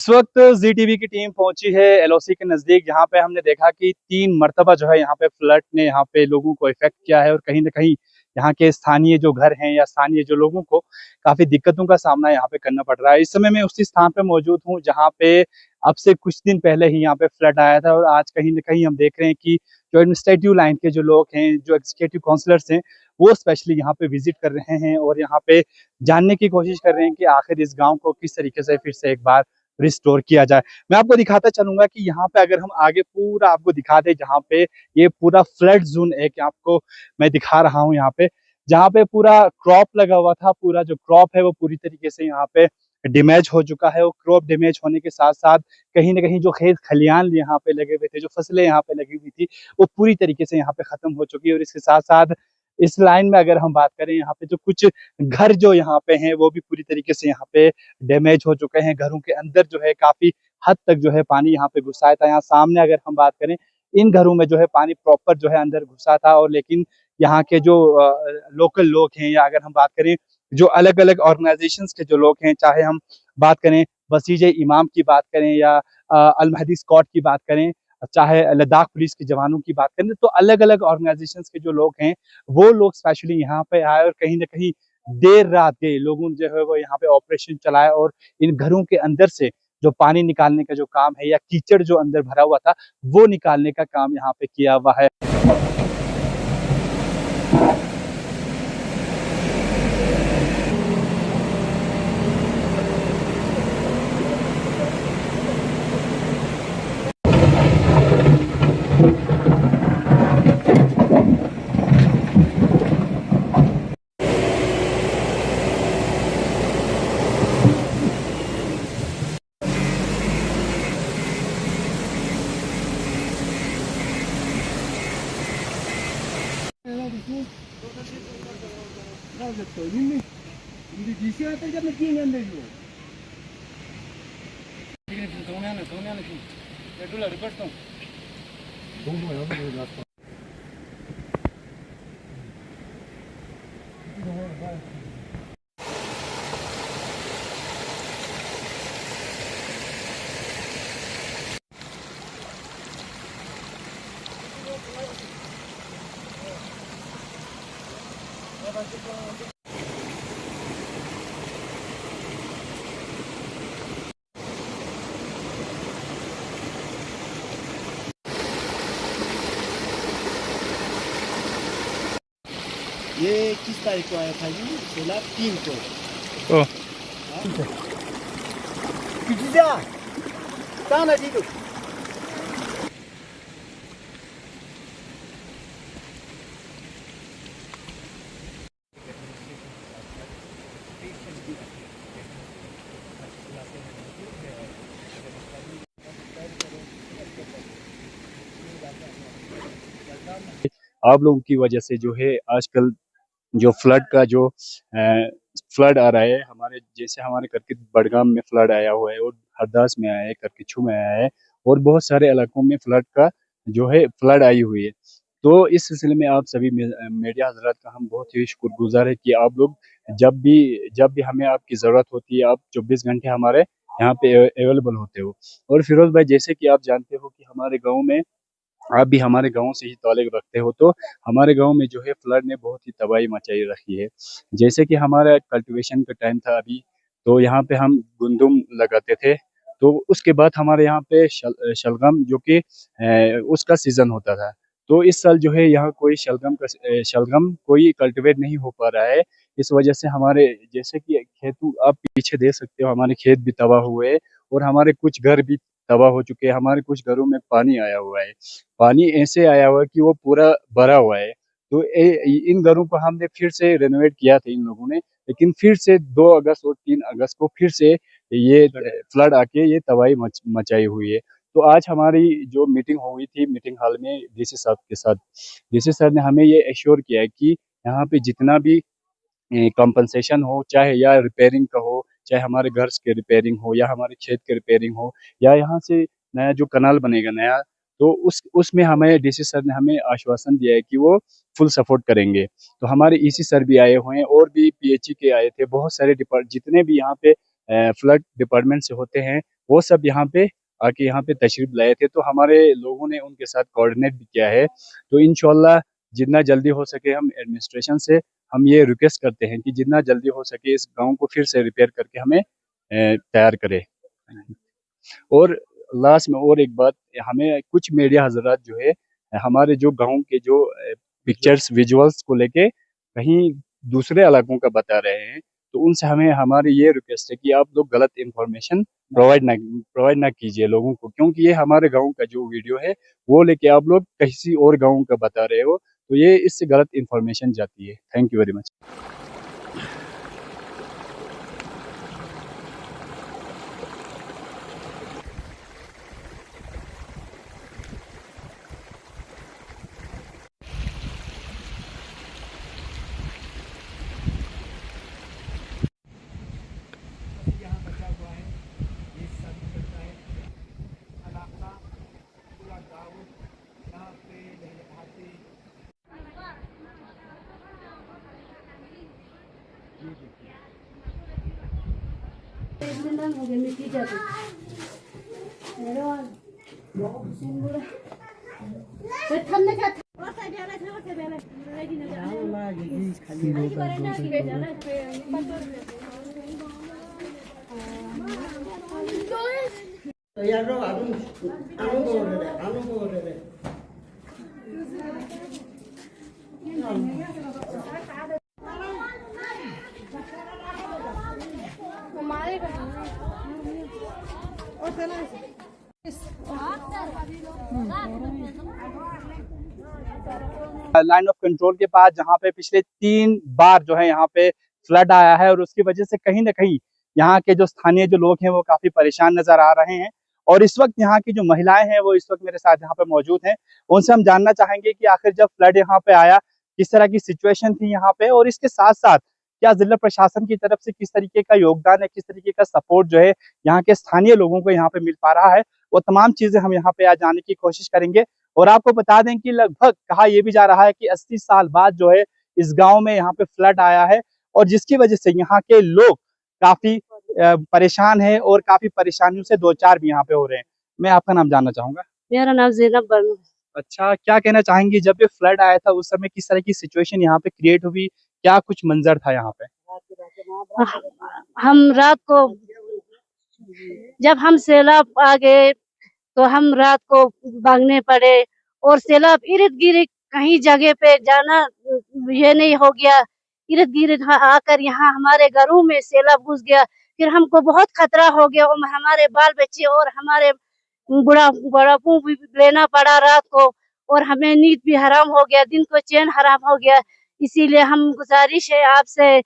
इस वक्त जी टीवी की टीम पहुंची है एलओसी के नजदीक, जहां पे हमने देखा कि 3 मरतबा जो है यहाँ पे फ्लड ने यहाँ पे लोगों को इफेक्ट किया है और कहीं ना कहीं यहाँ के स्थानीय जो घर हैं या स्थानीय जो लोगों को काफी दिक्कतों का सामना यहाँ पे करना पड़ रहा है। इस समय मैं उसी स्थान पे मौजूद हूँ जहाँ पे अब से कुछ दिन पहले ही यहाँ पे फ्लड आया था और आज कहीं ना कहीं हम देख रहे हैं कि जो एडमिनिस्ट्रेटिव लाइन के जो लोग हैं, जो एग्जीक्यूटिव काउंसलर्स हैं, वो स्पेशली यहाँ पे विजिट कर रहे हैं और यहाँ पे जानने की कोशिश कर रहे हैं कि आखिर इस गाँव को किस तरीके से फिर से एक बार रिस्टोर किया जाए। मैं आपको दिखाता चलूंगा कि यहाँ पे अगर हम आगे पूरा आपको दिखा दें, जहाँ पे ये पूरा फ्लड जोन एक आपको मैं दिखा रहा हूँ, यहाँ पे जहाँ पे पूरा क्रॉप लगा हुआ था, पूरा जो क्रॉप है वो पूरी तरीके से यहाँ पे डैमेज हो चुका है। और क्रॉप डैमेज होने के साथ साथ कहीं ना कहीं जो खेत खलियान यहाँ पे लगे हुए थे, जो फसलें यहाँ पे लगी हुई थी, वो पूरी तरीके से यहाँ पे खत्म हो चुकी है। और इसके साथ साथ इस लाइन में अगर हम बात करें, यहाँ पे जो कुछ घर जो यहाँ पे हैं वो भी पूरी तरीके से यहाँ पे डैमेज हो चुके हैं। घरों के अंदर जो है काफी हद तक जो है पानी यहाँ पे घुसा था। यहाँ सामने अगर हम बात करें, इन घरों में जो है पानी प्रॉपर जो है अंदर घुसा था। और लेकिन यहाँ के जो लोकल लोग हैं, या अगर हम बात करें जो अलग अलग ऑर्गेनाइजेशंस के जो लोग हैं, चाहे हम बात करें बसीज इमाम की बात करें या अल महदी स्क्वाड की बात करें, चाहे लद्दाख पुलिस के जवानों की बात करें, तो अलग अलग ऑर्गेनाइजेशंस के जो लोग हैं वो लोग स्पेशली यहाँ पे आए और कहीं ना कहीं देर रात के लोगों ने जो है वो यहाँ पे ऑपरेशन चलाया और इन घरों के अंदर से जो पानी निकालने का जो काम है या कीचड़ जो अंदर भरा हुआ था वो निकालने का काम यहाँ पे किया हुआ है। ये किस तारीख को आया था जी? 16/3 को। ओ, कहाँ ना जी तो आप लोगों की वजह से जो है आजकल जो फ्लड का जो फ्लड आ रहा है, हमारे जैसे हमारे करके बडगाम में फ्लड आया हुआ है और हरदास में आया है, करकिचू में आया है और बहुत सारे इलाकों में फ्लड का जो है फ्लड आई हुई है। तो इस सिलसिले में आप सभी मीडिया हजरात का हम बहुत ही शुक्रगुजार है कि आप लोग जब भी हमें आपकी ज़रूरत होती है, आप 24 घंटे हमारे यहाँ पे अवेलेबल होते हो। और फिरोज भाई, जैसे कि आप जानते हो कि हमारे गाँव में, आप भी हमारे गाँव से ही ताल्लुक़ रखते हो, तो हमारे गाँव में जो है फ्लड ने बहुत ही तबाही मचाई रखी है। जैसे कि हमारा कल्टीवेशन का टाइम था अभी, तो यहाँ पे हम गुंदुम लगाते थे। तो उसके बाद हमारे यहाँ पे शलगम जो कि उसका सीज़न होता था। तो इस साल जो है यहाँ कोई शलगम कोई कल्टीवेट नहीं हो पा रहा है। इस वजह से हमारे जैसे कि खेत आप पीछे देख सकते हो, हमारे खेत भी तबाह हुए और हमारे कुछ घर भी तबाह हो चुके हैं। हमारे कुछ घरों में पानी आया हुआ है। पानी ऐसे आया हुआ है कि वो पूरा भरा हुआ है। तो इन घरों को हमने फिर से रेनोवेट किया था इन लोगों ने, लेकिन फिर से 2 अगस्त और 3 अगस्त को फिर से ये फ्लड आके ये तबाही मचाई हुई है। तो आज हमारी जो मीटिंग हुई थी मीटिंग हॉल में डीसी साहब के साथ, डीसी सर ने हमें ये एश्योर किया है कि यहाँ पे जितना भी कंपनसेशन हो, चाहे या रिपेयरिंग का हो, चाहे हमारे घर के रिपेयरिंग हो या हमारे खेत के रिपेयरिंग हो, या यहाँ से नया जो कनाल बनेगा नया, तो उसमें हमें डीसी सर ने हमें आश्वासन दिया है कि वो फुल सपोर्ट करेंगे। तो हमारे ईसी सर भी आए हुए हैं और भी पीएचई के आए थे, बहुत सारे जितने भी यहाँ पे फ्लड डिपार्टमेंट से होते हैं वो सब यहाँ पे आके यहाँ पे तशरीफ लाए थे। तो हमारे लोगों ने उनके साथ कोऑर्डिनेट भी किया है। तो इंशाल्लाह जितना जल्दी हो सके हम एडमिनिस्ट्रेशन से हम ये रिक्वेस्ट करते हैं कि जितना जल्दी हो सके इस गांव को फिर से रिपेयर करके हमें तैयार करे। और लास्ट में और एक बात, हमें कुछ मीडिया हजरात जो है हमारे जो गांव के जो पिक्चर्स विजुअल्स को लेके कहीं दूसरे इलाकों का बता रहे हैं। तो उनसे हमें हमारी ये रिक्वेस्ट है कि आप लोग गलत इंफॉर्मेशन प्रोवाइड ना कीजिए लोगों को, क्योंकि ये हमारे गांव का जो वीडियो है वो लेके आप लोग किसी और गांव का बता रहे हो, तो ये इससे गलत इंफॉर्मेशन जाती है। Thank you very much. यहाँ बचा हुआ है, ये सब करता है इलाका पूरा गाँव यहाँ पे नहाते। ये देखिए तो यार लाइन ऑफ कंट्रोल के पास जहाँ पे पिछले 3 बार जो है यहाँ पे फ्लड आया है, और उसकी वजह से कहीं ना कहीं यहाँ के जो स्थानीय जो लोग हैं वो काफी परेशान नजर आ रहे हैं। और इस वक्त यहाँ की जो महिलाएं हैं वो इस वक्त मेरे साथ यहाँ पे मौजूद हैं। उनसे हम जानना चाहेंगे कि आखिर जब फ्लड यहाँ पे आया किस तरह की सिचुएशन थी यहाँ पे, और इसके साथ साथ क्या जिला प्रशासन की तरफ से किस तरीके का योगदान है, किस तरीके का सपोर्ट जो है यहाँ के स्थानीय लोगों को यहाँ पे मिल पा रहा है। वो तमाम चीजें हम यहाँ पे आज जाने की कोशिश करेंगे। और आपको बता दें कि लगभग कहा यह भी जा रहा है कि 80 साल बाद जो है इस गांव में यहाँ पे फ्लड आया है, और जिसकी वजह से यहाँ के लोग काफी परेशान हैं और काफी परेशानियों से दो चार भी यहाँ पे हो रहे हैं। मैं आपका नाम जानना चाहूंगा। मेरा नाम ज़ैनब बानो। अच्छा, क्या कहना चाहेंगी, जब ये फ्लड आया था उस समय किस तरह की सिचुएशन यहाँ पे क्रिएट हुई, क्या कुछ मंजर था यहाँ पे? हम रात को जब हम सैलाब आ गए तो हम रात को भागने पड़े, और सैलाब इर्द गिर्द कहीं जगह पे जाना ये नहीं हो गया। इर्द गिर्द आकर यहाँ हमारे घरों में सैलाब घुस गया। फिर हमको बहुत खतरा हो गया, और हमारे बाल बच्चे और हमारे बुढ़ापू भी लेना पड़ा रात को, और हमें नींद भी हराम हो गया, दिन को चैन हराम हो गया। इसीलिए हम गुजारिश है आपसे,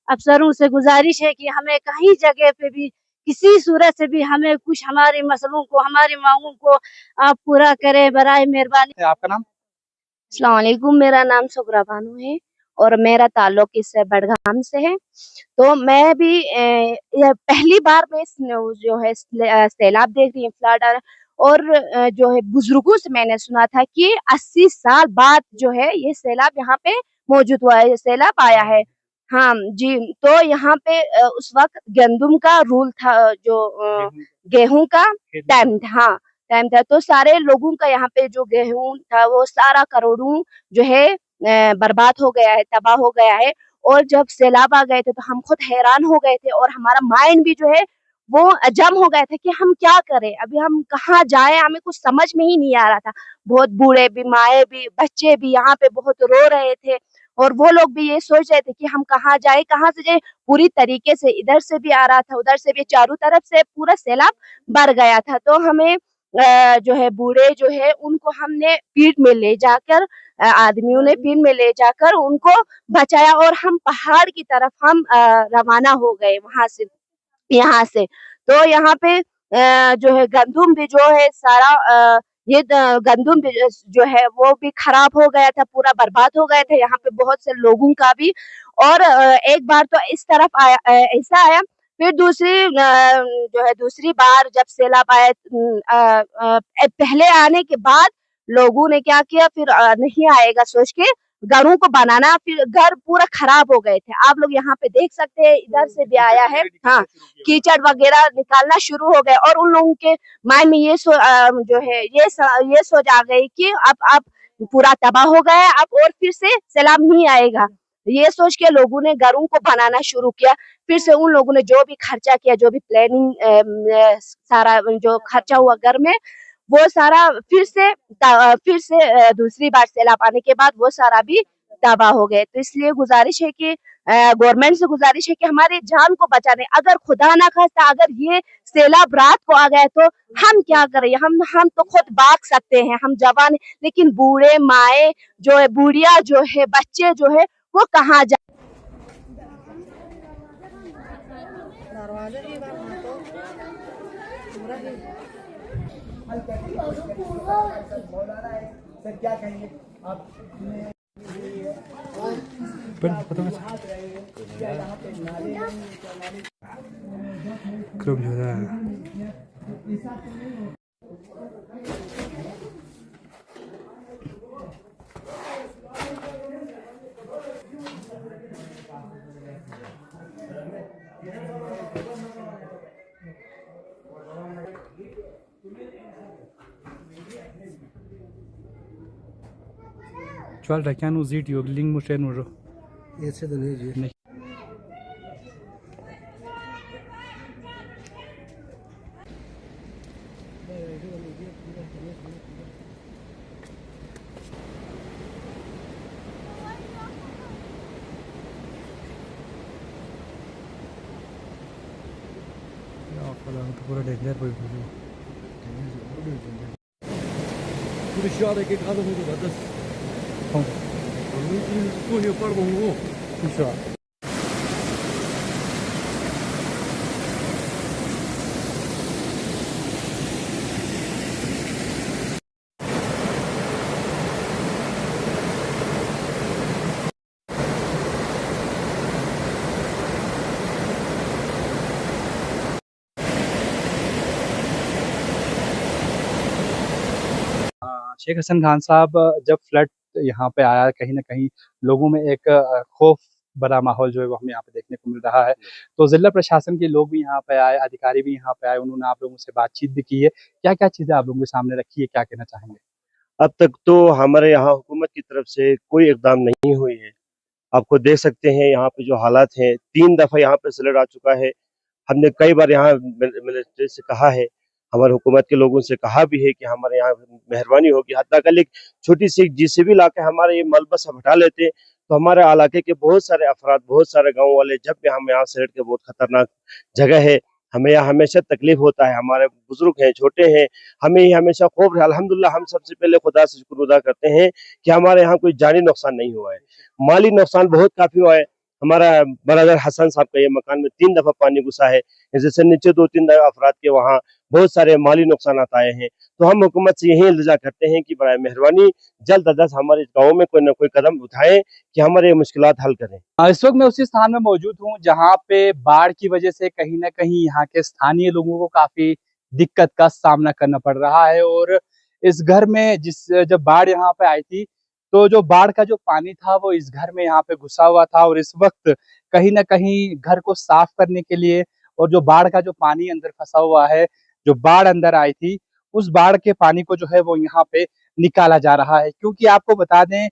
अफसरों से गुजारिश है कि हमें कहीं जगह पे भी किसी सूरत से भी हमें कुछ हमारे मसलों को, हमारी मांगों को आप पूरा करें, बराए मेहरबानी। आपका नाम? अस्सलाम वालेकुम, मेरा नाम सुगरा बानो है और मेरा ताल्लुक इस बडगाम से है। तो मैं भी पहली बार मैं जो है सैलाब देख रही हूँ, फ्लड आ रहा है। और जो है बुजुर्गों से मैंने सुना था कि 80 साल बाद जो है ये सैलाब यहाँ पे मौजूद हुआ है, सैलाब आया है। हाँ जी, तो यहाँ पे उस वक्त गंदुम का रूल था, जो गेहूं का टाइम था। हाँ, टाइम था, तो सारे लोगों का यहाँ पे जो गेहूं था वो सारा करोड़ों जो है बर्बाद हो गया है, तबाह हो गया है। और जब सैलाब आ गए थे तो हम खुद हैरान हो गए थे, और हमारा माइंड भी जो है वो जम हो गया था कि हम क्या करें, अभी हम कहाँ जाएं, हमें कुछ समझ में ही नहीं आ रहा था। बहुत बूढ़े भी, माए भी, बच्चे भी यहाँ पे बहुत रो रहे थे, और वो लोग भी ये सोच रहे थे कि हम कहाँ जाए, कहाँ से जाए। पूरी तरीके से इधर से भी आ रहा था, उधर से भी, चारों तरफ से पूरा सैलाब भर गया था। तो हमें जो है बूढ़े जो है उनको हमने पीठ में ले जाकर, आदमियों ने पीठ में ले जाकर उनको बचाया, और हम पहाड़ की तरफ हम रवाना हो गए वहां से, यहाँ से। तो यहाँ पे जो है गंदुम भी जो है सारा ये गंदुम भी जो है वो भी खराब हो गया था, पूरा बर्बाद हो गया था, यहाँ पे बहुत से लोगों का भी। और एक बार तो इस तरफ आया, ऐसा आया। फिर दूसरी जो है दूसरी बार जब सैलाब आया, पहले आने के बाद लोगों ने क्या किया, फिर नहीं आएगा सोच के घरों को बनाना, फिर घर पूरा खराब हो गए थे। आप लोग यहाँ पे देख सकते हैं, इधर से भी आया है, हाँ, कीचड़ वगैरह निकालना शुरू हो गए और उन लोगों के माइंड में जो है ये सोच आ गई कि अब पूरा तबाह हो गया है, अब और फिर से सैलाब नहीं आएगा। ये सोच के लोगों ने घरों को बनाना शुरू किया। फिर से उन लोगों ने जो भी खर्चा किया, जो भी प्लानिंग सारा जो खर्चा हुआ घर में, वो सारा फिर से दूसरी बार सैलाब आने के बाद वो सारा भी तबाह हो गए। तो इसलिए गुजारिश है कि गवर्नमेंट से गुजारिश है कि हमारी जान को बचाने, अगर खुदा ना खास्ता अगर ये सैलाब रात को आ गया तो हम क्या करें? हम तो खुद भाग सकते हैं, हम जवान, लेकिन बूढ़े माए जो है, बूढ़िया जो है, बच्चे जो है, वो कहाँ जा सर क्या कहेंगे आप? चल रखियान उजीट योग लिंग मुशेन उरो ऐसे तो नहीं जी। पूरा डेंजर कोई 우리 시아에게 가는 것도 맞았어. 눈이 빨고 오고. अच्छा शेख हसन खान साहब जब फ्लड यहाँ पे आया, कहीं ना कहीं लोगों में एक खौफ भरा माहौल जो है वो हमें यहाँ पे देखने को मिल रहा है। तो जिला प्रशासन के लोग भी यहाँ पे आए, अधिकारी भी यहाँ पे आए, उन्होंने आप लोगों से बातचीत भी की है। क्या क्या चीजें आप लोगों के सामने रखी है, क्या कहना चाहेंगे? अब तक तो हमारे यहाँ हुकूमत की तरफ से कोई इकदाम नहीं हुई है। आपको देख सकते हैं यहाँ पे जो हालात हैं, 3 दफ़ा यहाँ पे फ्लड आ चुका है। हमने कई बार यहाँ मिनिस्ट्री से कहा है, हमारे हुकूमत के लोगों से कहा भी है कि हमारे यहाँ मेहरबानी होगी, हत्ता कल एक छोटी-सी जेसीबी लाके हमारे ये मलबा सब हटा लेते, तो हमारे इलाके के बहुत सारे अफराद, बहुत सारे गाँव वाले जब भी हम यहाँ सैर के बहुत खतरनाक जगह है, हमें यहाँ हमेशा तकलीफ होता है। हमारे बुजुर्ग हैं, छोटे हैं, हमें ये हमेशा खौफ है। अल्हम्दुलिल्लाह हम सबसे पहले खुदा से शुक्र अदा करते हैं कि हमारे यहाँ कोई जानी नुकसान नहीं हुआ है। माली नुकसान बहुत काफ़ी हुआ है। हमारा ब्रदर हसन साहब का ये मकान में 3 दफ़ा पानी घुसा है, जैसे नीचे 2-3 अफराद के वहाँ बहुत सारे माली नुकसानात आए हैं। तो हम हुकूमत से यही इल्तिजा करते हैं कि बराए मेहरबानी जल्द अज जल्द हमारे गाँव में कोई न कोई कदम उठाएं कि हमारे ये मुश्किलात हल करें। इस वक्त मैं उसी स्थान में मौजूद हूँ जहाँ पे बाढ़ की वजह से कहीं ना कहीं यहाँ के स्थानीय लोगों को काफी दिक्कत का सामना करना पड़ रहा है। और इस घर में जब बाढ़ यहाँ पे आई थी, तो जो बाढ़ का जो पानी था वो इस घर में यहाँ पे घुसा हुआ था। और इस वक्त कहीं ना कहीं घर को साफ करने के लिए, और जो बाढ़ का जो पानी अंदर फंसा हुआ है, जो बाढ़ अंदर आई थी, उस बाढ़ के पानी को जो है वो यहाँ पे निकाला जा रहा है। क्योंकि आपको बता दें,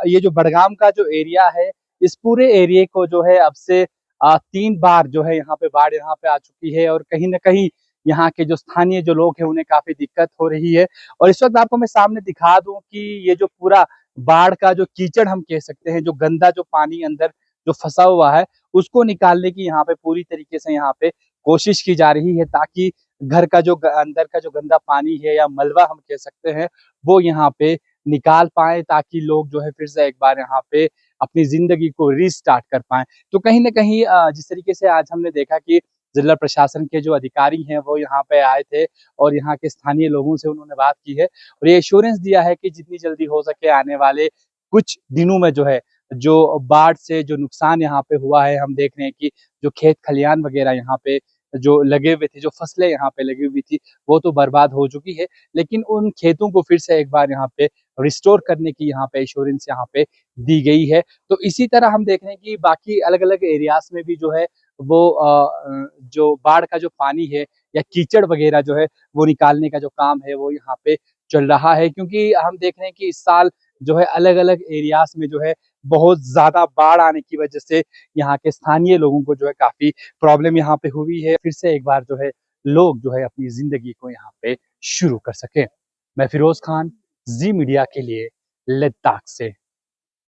ये जो बड़गाम का जो एरिया है, इस पूरे एरिया को जो है अब से 3 बार जो है यहाँ पे बाढ़ यहाँ पे आ चुकी है। और कहीं ना कहीं यहाँ के जो स्थानीय जो लोग हैं उन्हें काफी दिक्कत हो रही है। और इस वक्त आपको मैं सामने दिखा दूं कि ये जो पूरा बाढ़ का जो कीचड़ हम कह सकते हैं, जो गंदा जो पानी अंदर जो फंसा हुआ है, उसको निकालने की यहाँ पे पूरी तरीके से यहाँ पे कोशिश की जा रही है, ताकि घर का जो अंदर का जो गंदा पानी है या मलबा हम कह सकते हैं, वो यहाँ पे निकाल पाए, ताकि लोग जो है फिर से एक बार यहाँ पे अपनी जिंदगी को रीस्टार्ट कर पाए। तो कहीं ना कहीं जिस तरीके से आज हमने देखा कि जिला प्रशासन के जो अधिकारी हैं वो यहाँ पे आए थे और यहाँ के स्थानीय लोगों से उन्होंने बात की है, और ये एश्योरेंस दिया है कि जितनी जल्दी हो सके आने वाले कुछ दिनों में जो है, जो बाढ़ से जो नुकसान यहाँ पे हुआ है, हम देख रहे हैं कि जो खेत खलियान वगैरह यहाँ पे जो लगे हुए थे, जो फसलें यहाँ पे लगी हुई थी, वो तो बर्बाद हो चुकी है। लेकिन उन खेतों को फिर से एक बार यहाँ पे रिस्टोर करने की यहाँ पे एश्योरेंस यहाँ पे दी गई है। तो इसी तरह हम देख रहे हैं कि बाकी अलग-अलग एरियाज़ में भी जो है वो जो बाढ़ का जो पानी है या कीचड़ वगैरह जो है वो निकालने का जो काम है वो यहाँ पे चल रहा है, क्योंकि हम देख रहे हैं कि इस साल जो है अलग-अलग एरियाज़ में जो है बहुत ज़्यादा बाढ़ आने की वजह से यहाँ के स्थानीय लोगों को जो है काफ़ी प्रॉब्लम यहाँ पे हुई है। फिर से एक बार जो है लोग जो है अपनी ज़िंदगी को यहाँ पे शुरू कर सकें। मैं फिरोज़ खान, ज़ी मीडिया के लिए लद्दाख से।